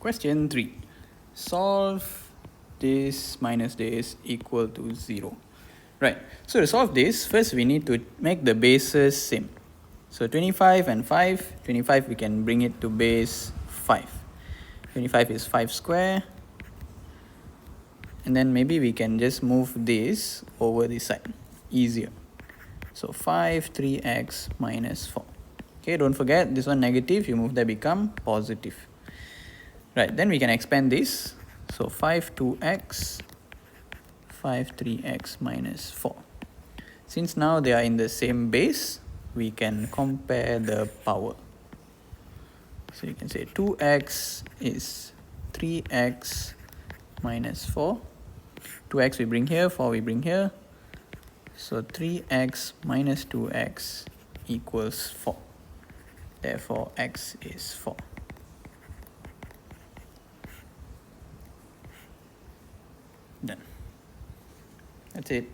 Question 3. Solve this minus this equal to 0. Right, so to solve this, first we need to make the bases same. So 25 and 5, 25 we can bring it to base 5. 25 is 5 square. And then maybe we can just move this over this side, easier. So 5, 3x minus 4. Okay, don't forget this one negative, you move that become positive. Right, then we can expand this. So 5, 2x, 5, 3x minus 4. Since now they are in the same base, we can compare the power. So you can say 2x is 3x minus 4. 2x we bring here, 4 we bring here. So 3x minus 2x equals 4. Therefore, x is 4. Done. That's it.